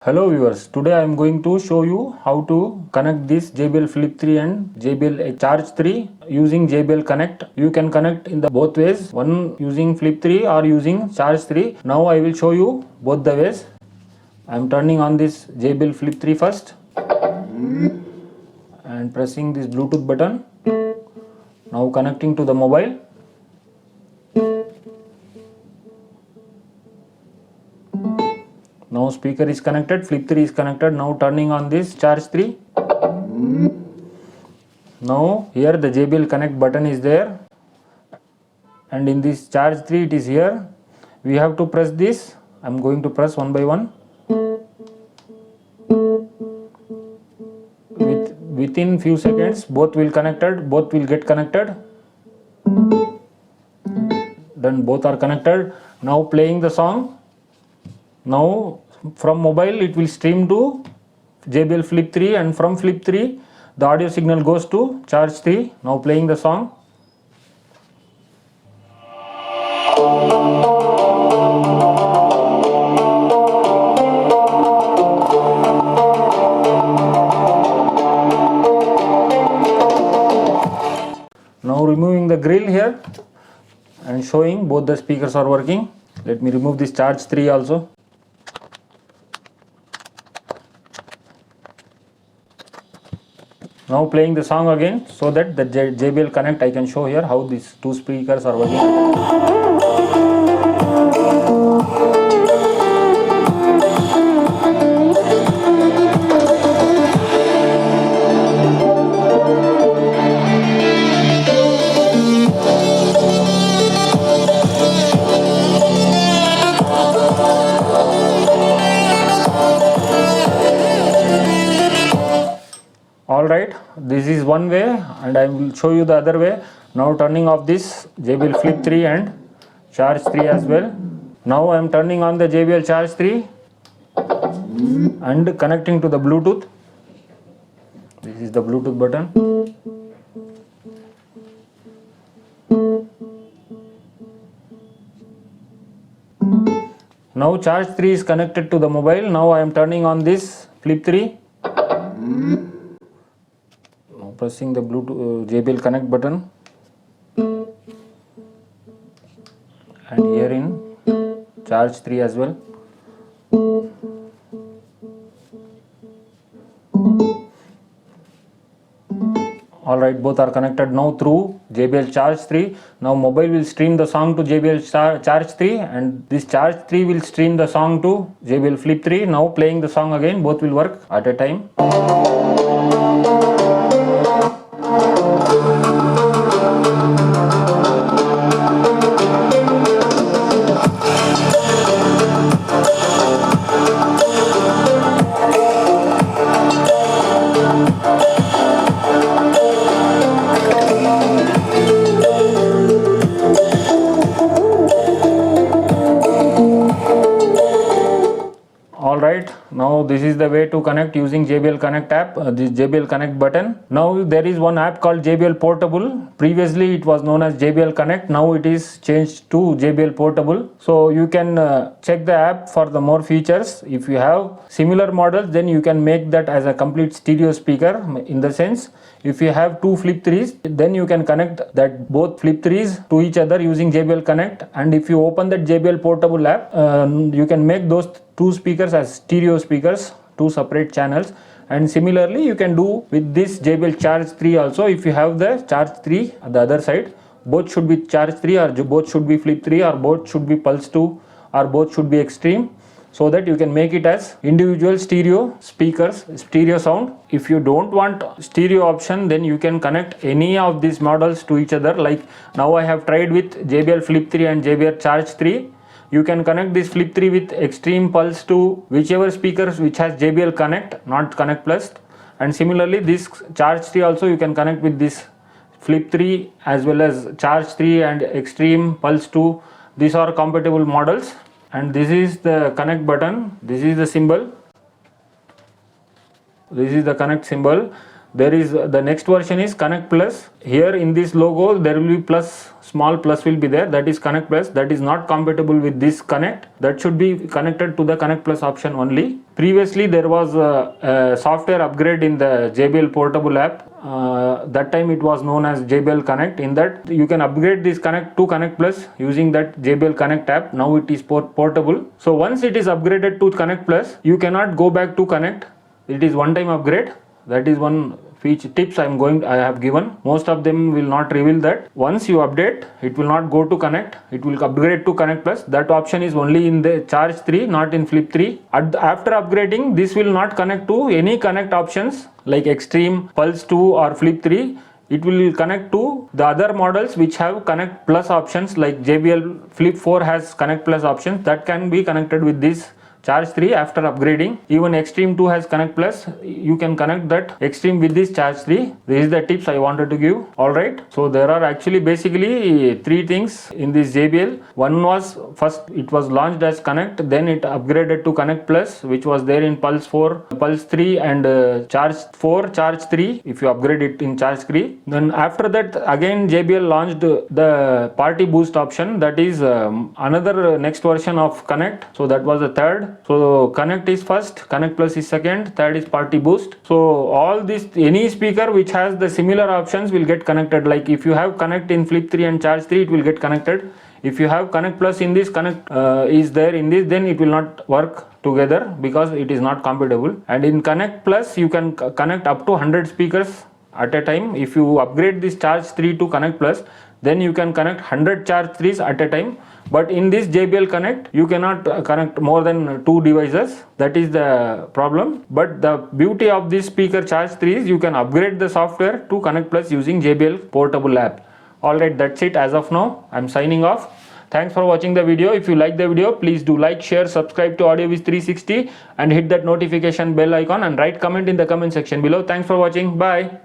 Hello viewers, today I am going to show you how to connect this JBL Flip 3 and JBL Charge 3 using JBL Connect. You can connect in the both ways, one using Flip 3 or using Charge 3. Now I will show you both the ways. I am turning on this JBL Flip 3 first and pressing this Bluetooth button. Now connecting to the mobile. Now speaker is connected, Flip 3 is connected. Now turning on this Charge 3. Now here the JBL Connect button is there, and in this Charge 3 it is here. We have to press this. I am going to press one by one. Within few seconds both will get connected. Then both are connected. Now playing the song. Now from mobile it will stream to JBL Flip 3, and from Flip 3 the audio signal goes to Charge 3. Now playing the song. Now removing the grill here and showing both the speakers are working. Let me remove this Charge 3 also. Now playing the song again, so that the JBL Connect I can show here how these two speakers are working. Alright, this is one way and I will show you the other way. Now turning off this JBL Flip 3 and Charge 3 as well. Now I am turning on the JBL Charge 3 and connecting to the Bluetooth. This is the Bluetooth button. Now Charge 3 is connected to the mobile. Now I am turning on this Flip 3. Pressing the Bluetooth JBL Connect button, and here in Charge 3 as well. Alright, both are connected now through JBL Charge 3. Now mobile will stream the song to JBL Charge 3, and this Charge 3 will stream the song to JBL Flip 3. Now playing the song again, both will work at a time. Alright, now this is the way to connect using JBL Connect app, this JBL Connect button. Now there is one app called JBL Portable. Previously it was known as JBL Connect. Now it is changed to JBL Portable. So you can check the app for the more features. If you have similar models, then you can make that as a complete stereo speaker. In the sense, if you have two Flip 3s, then you can connect that both Flip 3s to each other using JBL Connect. And if you open that JBL Portable app, you can make those two speakers as stereo speakers, two separate channels. And similarly you can do with this JBL Charge 3 also. If you have the Charge 3 at the other side, both should be Charge 3 or both should be Flip 3 or both should be Pulse 2 or both should be Xtreme, so that you can make it as individual stereo speakers, stereo sound. If you don't want stereo option, then you can connect any of these models to each other. Like now I have tried with JBL Flip 3 and JBL Charge 3. You can connect this Flip 3 with Xtreme, Pulse to whichever speakers which has JBL Connect, not Connect Plus. And similarly this Charge 3 also you can connect with this Flip 3 as well as Charge 3 and Xtreme, Pulse 2. These are compatible models. And this is the connect button. This is the symbol. This is the connect symbol. There is the next version is Connect Plus. Here in this logo there will be plus, small plus will be there, that is Connect Plus. That is not compatible with this Connect. That should be connected to the Connect Plus option only. Previously there was a software upgrade in the JBL portable app. That time it was known as JBL Connect. In that you can upgrade this Connect to Connect Plus using that JBL Connect app. Now it is portable. So once it is upgraded to Connect Plus, you cannot go back to Connect. It is one time upgrade. That is one feature tips I have given. Most of them will not reveal that. Once you update, it will not go to Connect. It will upgrade to Connect Plus. That option is only in the Charge 3, not in Flip 3. After upgrading, this will not connect to any Connect options like Xtreme, Pulse 2 or Flip 3. It will connect to the other models which have Connect Plus options, like JBL Flip 4 has Connect Plus options that can be connected with this Charge 3 after upgrading. Even Xtreme 2 has Connect Plus. You can connect that Xtreme with this Charge 3. This is the tips I wanted to give. Alright, so there are actually basically 3 things in this JBL. One was, first it was launched as Connect, then it upgraded to Connect Plus, which was there in Pulse 4, Pulse 3 and Charge 4, Charge 3 if you upgrade it in Charge 3. Then after that again JBL launched the Party Boost option, that is another next version of Connect. So that was the third. So Connect is first, Connect Plus is second, third is Party Boost. So all this, any speaker which has the similar options will get connected. Like if you have Connect in Flip 3 and Charge 3, it will get connected. If you have Connect Plus in this, Connect is there in this, then it will not work together because it is not compatible. And in Connect Plus you can connect up to 100 speakers at a time. If you upgrade this Charge 3 to Connect Plus, then you can connect 100 Charge 3s at a time. But in this JBL Connect, you cannot connect more than 2 devices. That is the problem. But the beauty of this speaker Charge 3 is you can upgrade the software to Connect Plus using JBL portable app. Alright, that's it as of now. I'm signing off. Thanks for watching the video. If you like the video, please do like, share, subscribe to AudioViz 360 and hit that notification bell icon and write comment in the comment section below. Thanks for watching. Bye.